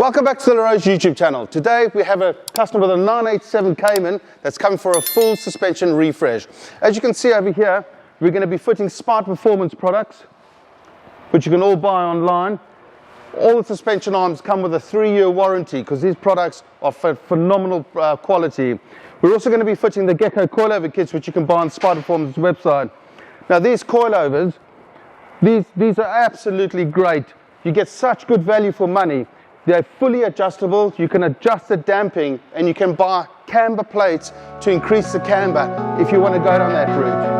Welcome back to the LaRose YouTube channel. Today we have a customer with a 987 Cayman that's coming for a full suspension refresh. As you can see over here, we're going to be fitting Spite Performance products, which you can all buy online. All the suspension arms come with a 3-year warranty because these products are phenomenal quality. We're also going to be fitting the Gecko coilover kits, which you can buy on Spite Performance website. Now these coilovers, these are absolutely great. You get such good value for money. They're fully adjustable, you can adjust the damping, and you can buy camber plates to increase the camber if you want to go down that route.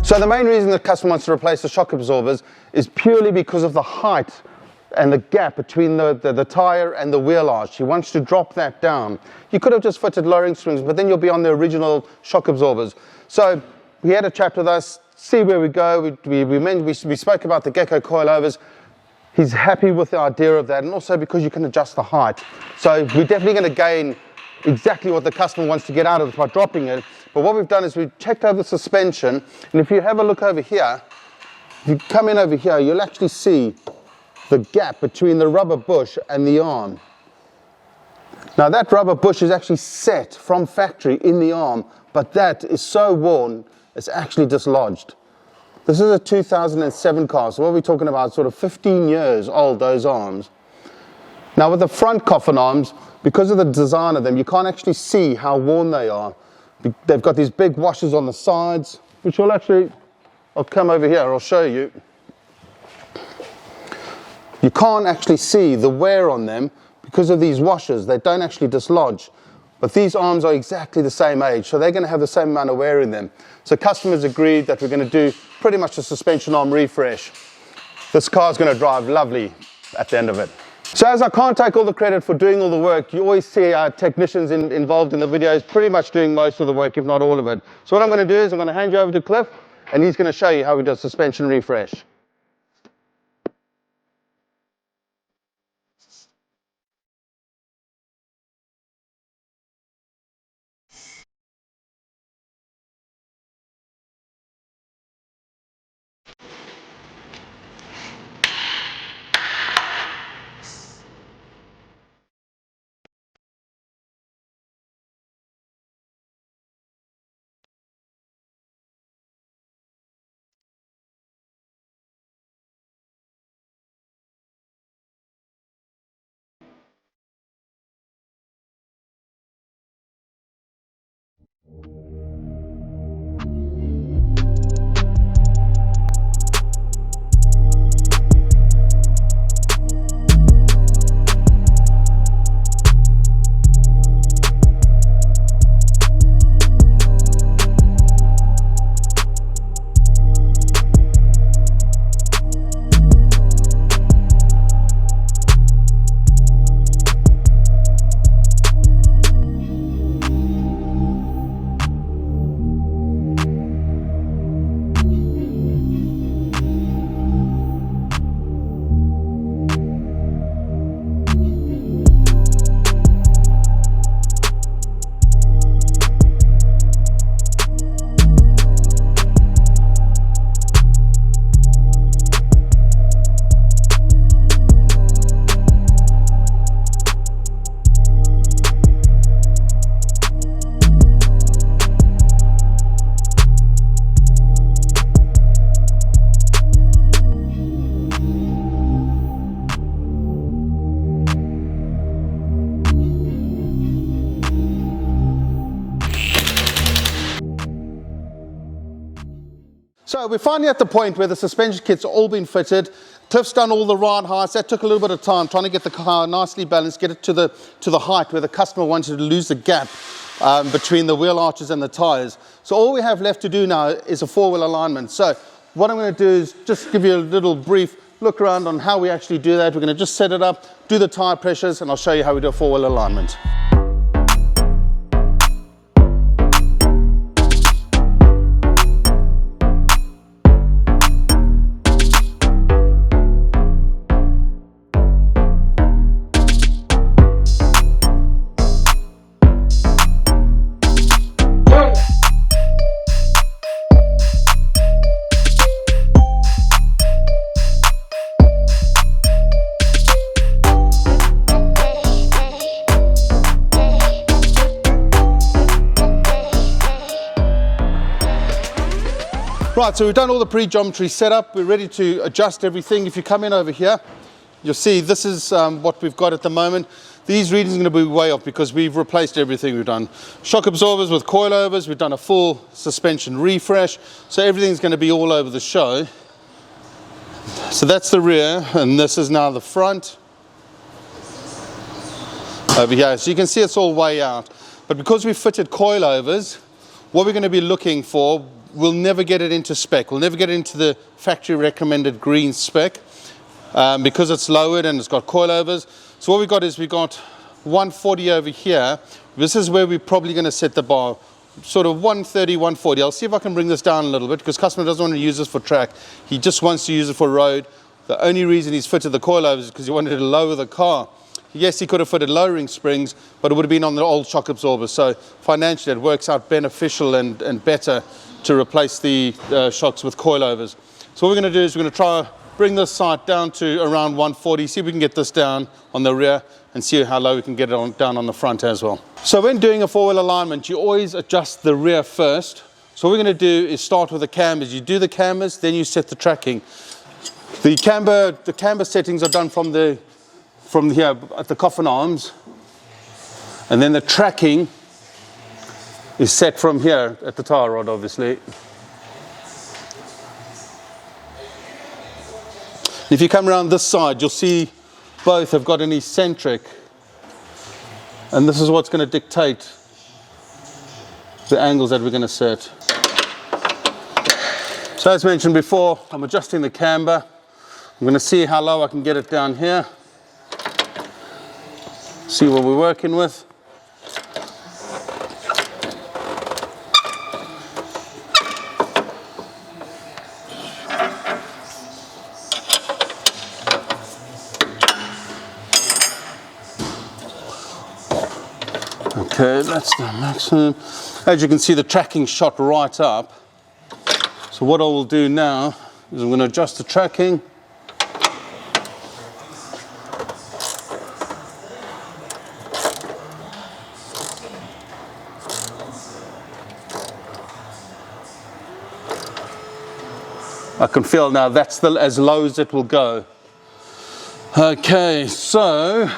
So the main reason the customer wants to replace the shock absorbers is purely because of the height and the gap between the tire and the wheel arch. He wants to drop that down. You could have just fitted lowering springs, but then you'll be on the original shock absorbers. So he had a chat with us, see where we go. We spoke about the Gecko coilovers. He's happy with the idea of that, and also because you can adjust the height. So we're definitely going to gain exactly what the customer wants to get out of it by dropping it. But what we've done is we've checked over the suspension, and if you have a look over here, if you come in over here, you'll actually see the gap between the rubber bush and the arm. Now that rubber bush is actually set from factory in the arm, but that is so worn, it's actually dislodged. This is a 2007 car, so what we're talking about, sort of 15 years old, those arms. Now with the front coffin arms, because of the design of them, you can't actually see how worn they are. They've got these big washers on the sides, which will actually, I'll come over here, I'll show you. You can't actually see the wear on them because of these washers. They don't actually dislodge. But these arms are exactly the same age, so they're going to have the same amount of wear in them. So customers agreed that we're going to do pretty much a suspension arm refresh. This car's going to drive lovely at the end of it. So as I can't take all the credit for doing all the work, you always see our technicians involved in the videos pretty much doing most of the work, if not all of it. So what I'm going to do is I'm going to hand you over to Cliff, and he's going to show you how we do a suspension refresh. So we're finally at the point where the suspension kit's all been fitted. Cliff's done all the ride heights. That took a little bit of time, trying to get the car nicely balanced, get it to the height where the customer wanted to lose the gap between the wheel arches and the tires. So all we have left to do now is a 4-wheel alignment. So what I'm going to do is just give you a little brief look around on how we actually do that. We're going to just set it up, do the tire pressures, and I'll show you how we do a 4-wheel alignment. Right, so we've done all the pre-geometry setup. We're ready to adjust everything. If you come in over here, you'll see this is what we've got at the moment. These readings are going to be way off because we've replaced everything. We've done shock absorbers with coilovers. We've done a full suspension refresh. So everything's going to be all over the show. So that's the rear, and this is now the front over here. So you can see it's all way out. But because we fitted coilovers, what we're going to be looking for, we'll never get it into spec. We'll never get it into the factory recommended green spec because it's lowered and it's got coilovers. So what we've got is we've got 140 over here. This is where we're probably going to set the bar, sort of 130, 140. I'll see if I can bring this down a little bit because customer doesn't want to use this for track. He just wants to use it for road. The only reason he's fitted the coilovers is because he wanted to lower the car. Yes, he could have fitted lowering springs, but it would have been on the old shock absorber. So financially it works out beneficial and better to replace the shocks with coilovers. So what we're going to do is we're going to try bring this sight down to around 140, see if we can get this down on the rear and see how low we can get it down on the front as well. So when doing a four-wheel alignment, you always adjust the rear first. So what we're going to do is start with the cambers. You do the cambers, then you set the tracking. The camber settings are done from here at the coffin arms, and then the tracking is set from here at the tire rod, obviously. If you come around this side, you'll see both have got an eccentric, and this is what's going to dictate the angles that we're going to set. So as mentioned before, I'm adjusting the camber. I'm going to see how low I can get it down here. See what we're working with. Okay, that's the maximum. As you can see, the tracking shot right up. So what I will do now is I'm going to adjust the tracking. I can feel now that's as low as it will go. Okay, so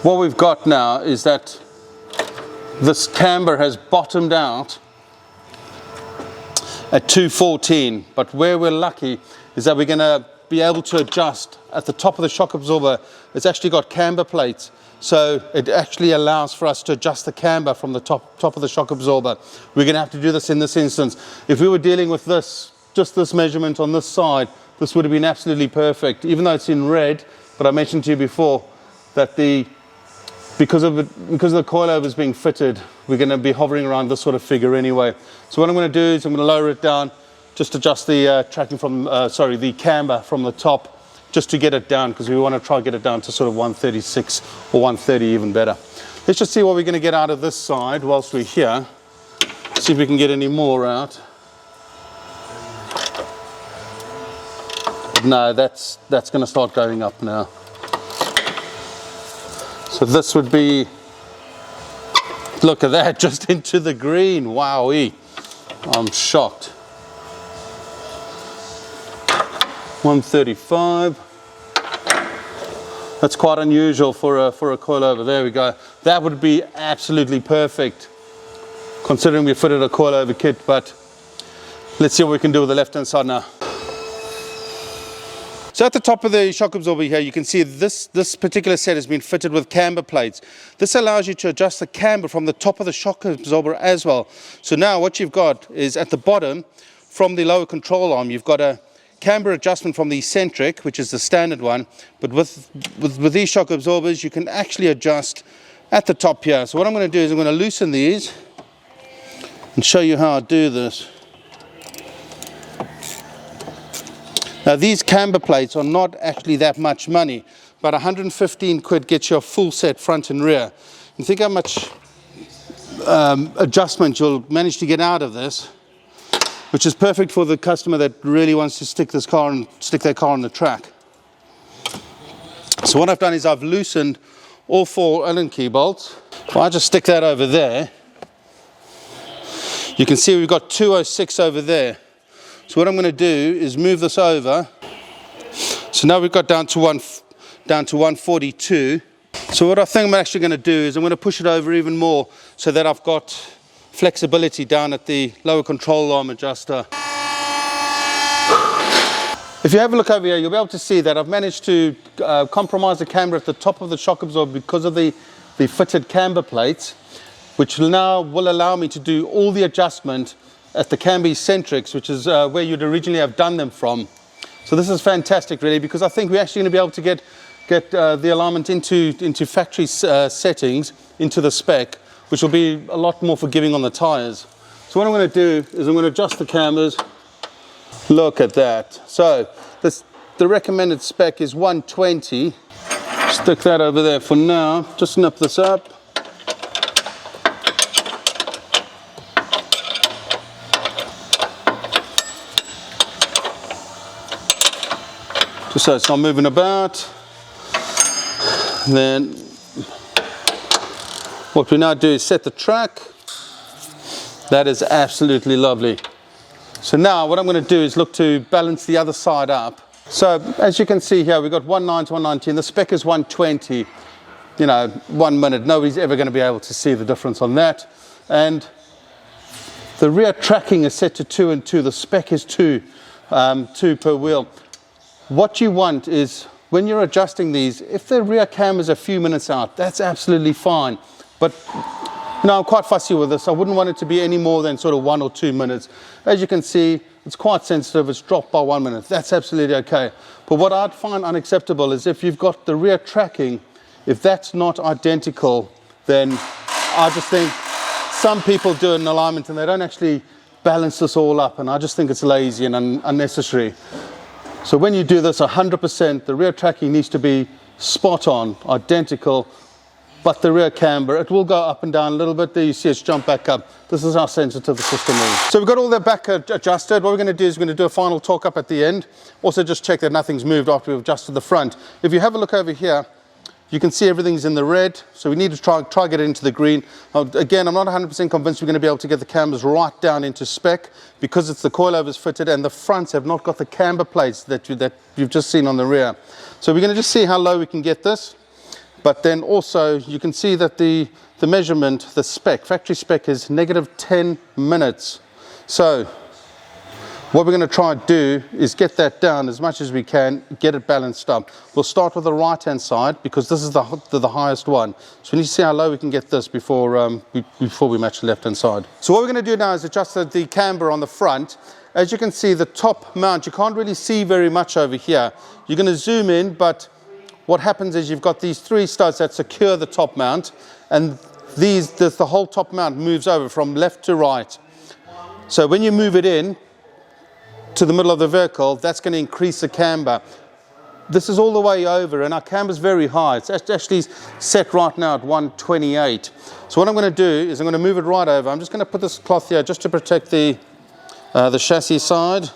what we've got now is that this camber has bottomed out at 214, but where we're lucky is that we're going to be able to adjust at the top of the shock absorber. It's actually got camber plates, so it actually allows for us to adjust the camber from the top of the shock absorber. We're going to have to do this in this instance. If we were dealing with this, just this measurement on this side, this would have been absolutely perfect, even though it's in red. But I mentioned to you before that because of the coilovers being fitted, we're going to be hovering around this sort of figure anyway. So what I'm going to do is I'm going to lower it down, just adjust the tracking from, the camber from the top, just to get it down, because we want to try and get it down to sort of 136 or 130, even better. Let's just see what we're going to get out of this side whilst we're here. See if we can get any more out. No, that's going to start going up now. So this would be, look at that, just into the green. Wowee, I'm shocked. 135. That's quite unusual for a coilover. There we go. That would be absolutely perfect, considering we fitted a coilover kit. But let's see what we can do with the left-hand side now. So at the top of the shock absorber here, you can see this particular set has been fitted with camber plates. This allows you to adjust the camber from the top of the shock absorber as well. So now what you've got is at the bottom, from the lower control arm, you've got a camber adjustment from the eccentric, which is the standard one. But with these shock absorbers, you can actually adjust at the top here. So what I'm going to do is I'm going to loosen these and show you how I do this. Now these camber plates are not actually that much money, but 115 quid gets you a full set front and rear. And think how much adjustment you'll manage to get out of this, which is perfect for the customer that really wants to stick their car on the track. So what I've done is I've loosened all 4 Allen key bolts. If I just stick that over there, you can see we've got 206 over there. So what I'm going to do is move this over. So now we've got down to 142. So what I think I'm actually going to do is I'm going to push it over even more so that I've got flexibility down at the lower control arm adjuster. If you have a look over here, you'll be able to see that I've managed to compromise the camber at the top of the shock absorber because of the fitted camber plates, which now will allow me to do all the adjustment at the camber eccentrics, which is where you'd originally have done them from. So this is fantastic really, because I think we're actually going to be able to get the alignment into factory settings, into the spec, which will be a lot more forgiving on the tires. So what I'm going to do is I'm going to adjust the cambers. Look at that. So the recommended spec is 120. Stick that over there for now. Just snip this up. Just so it's not moving about. Then what we now do is set the track. That is absolutely lovely. So now what I'm going to do is look to balance the other side up. So as you can see here, we've got 190 to 119. The spec is 120. You know, 1 minute. Nobody's ever going to be able to see the difference on that. And the rear tracking is set to 2 and 2. The spec is 2 per wheel. What you want is, when you're adjusting these, if the rear camber is a few minutes out, that's absolutely fine. But no, I'm quite fussy with this. I wouldn't want it to be any more than sort of 1 or 2 minutes. As you can see, it's quite sensitive. It's dropped by 1 minute. That's absolutely okay. But what I'd find unacceptable is if you've got the rear tracking, if that's not identical, then I just think some people do an alignment and they don't actually balance this all up. And I just think it's lazy and unnecessary. So when you do this 100%, the rear tracking needs to be spot on, identical, but the rear camber, it will go up and down a little bit. There you see it's jump back up. This is how sensitive the system is. So we've got all that back adjusted. What we're going to do is we're going to do a final torque up at the end. Also just check that nothing's moved after we've adjusted the front. If you have a look over here, you can see everything's in the red, so we need to try get it into the green. Again, I'm not 100% convinced we're going to be able to get the cambers right down into spec because it's the coilovers fitted and the fronts have not got the camber plates that you've just seen on the rear. So we're going to just see how low we can get this. But then also you can see that the measurement, the spec, factory spec is -10 minutes. So what we're going to try and do is get that down as much as we can, get it balanced up. We'll start with the right-hand side because this is the highest one. So we need to see how low we can get this before we match the left-hand side. So what we're going to do now is adjust the camber on the front. As you can see, the top mount, you can't really see very much over here. You're going to zoom in, but what happens is you've got these 3 studs that secure the top mount, and the whole top mount moves over from left to right. So when you move it in to the middle of the vehicle, that's going to increase the camber. This is all the way over, and our camber is very high. It's actually set right now at 128. So what I'm going to do is I'm going to move it right over. I'm just going to put this cloth here just to protect the chassis side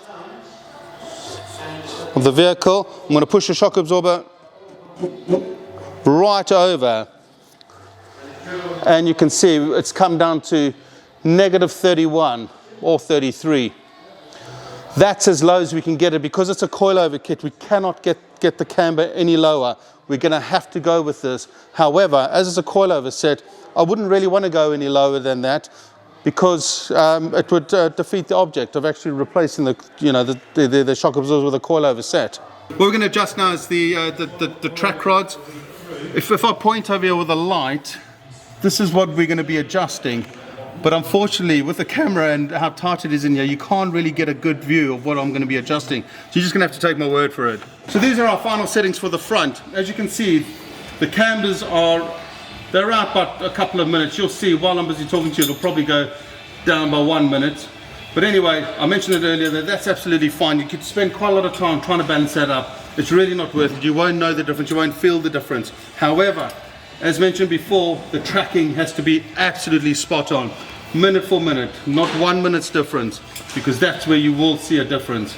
of the vehicle. I'm going to push the shock absorber right over, and you can see it's come down to -31 or 33. That's as low as we can get it. Because it's a coilover kit, we cannot get the camber any lower. We're going to have to go with this. However, as it's a coilover set, I wouldn't really want to go any lower than that because it would defeat the object of actually replacing the shock absorbers with a coilover set. What we're going to adjust now is the track rods. If I point over here with a light, this is what we're going to be adjusting. But unfortunately, with the camera and how tight it is in here, you can't really get a good view of what I'm going to be adjusting. So you're just going to have to take my word for it. So these are our final settings for the front. As you can see, the cambers they're out about a couple of minutes. You'll see while I'm busy talking to you, it'll probably go down by 1 minute. But anyway, I mentioned it earlier that that's absolutely fine. You could spend quite a lot of time trying to balance that up. It's really not worth it. You won't know the difference. You won't feel the difference. However, as mentioned before, the tracking has to be absolutely spot on. Minute for minute, not 1 minute's difference, because that's where you will see a difference.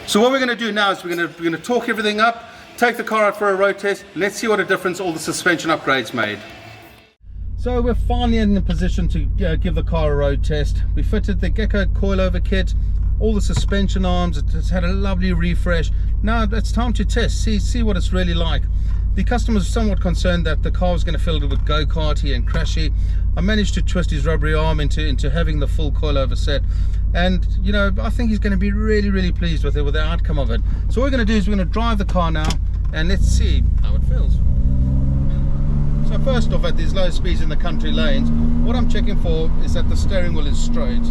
So what we're going to do now is we're going to torque everything up, take the car out for a road test. Let's see what a difference all the suspension upgrades made. So we're finally in the position to give the car a road test. We fitted the Gecko coilover kit, all the suspension arms. It's had a lovely refresh. Now it's time to test, see what it's really like. The customer was somewhat concerned that the car was going to feel a little bit go-karty and crashy. I managed to twist his rubbery arm into having the full coilover set, and you know, I think he's going to be really pleased with the outcome of it. So what we're going to do is we're going to drive the car now and let's see how it feels. So first off, at these low speeds in the country lanes, what I'm checking for is that the steering wheel is straight.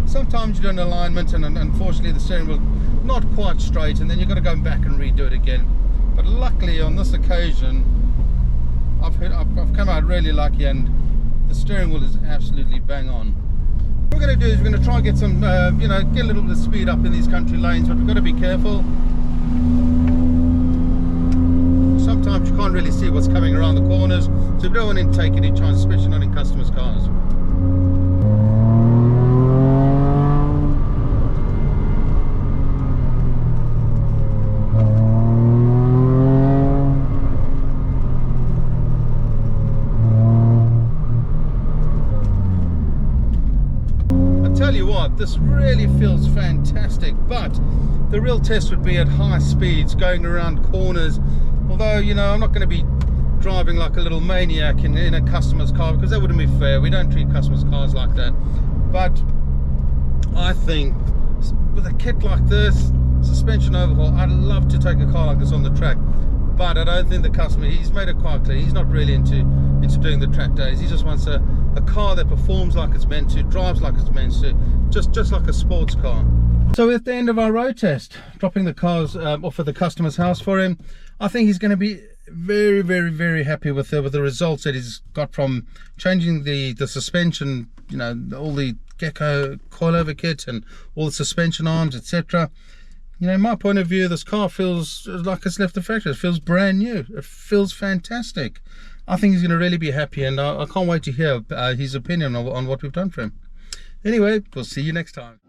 Sometimes you do an alignment and unfortunately the steering wheel not quite straight, and then you've got to go back and redo it again. But luckily on this occasion I've come out really lucky, and the steering wheel is absolutely bang on. What we're going to do is we're going to try and get some you know, get a little bit of speed up in these country lanes, but we've got to be careful. Sometimes you can't really see what's coming around the corners, so we don't want to take any chance, especially not in customers' cars. I tell you what, this really feels fantastic, but the real test would be at high speeds, going around corners. Although, you know, I'm not going to be driving like a little maniac in a customer's car, because that wouldn't be fair. We don't treat customers' cars like that. But I think with a kit like this, suspension overhaul, I'd love to take a car like this on the track. But I don't think the customer, he's made it quite clear, he's not really into doing the track days. He just wants a car that performs like it's meant to, drives like it's meant to, just like a sports car. So at the end of our road test, dropping the cars off at the customer's house for him, I think he's going to be very happy with the results that he's got from changing the suspension, you know, all the Gecko coilover kit and all the suspension arms, etc. You know, in my point of view, this car feels like it's left the factory. It feels brand new. It feels fantastic. I think he's going to really be happy, and I can't wait to hear his opinion on what we've done for him. Anyway, we'll see you next time.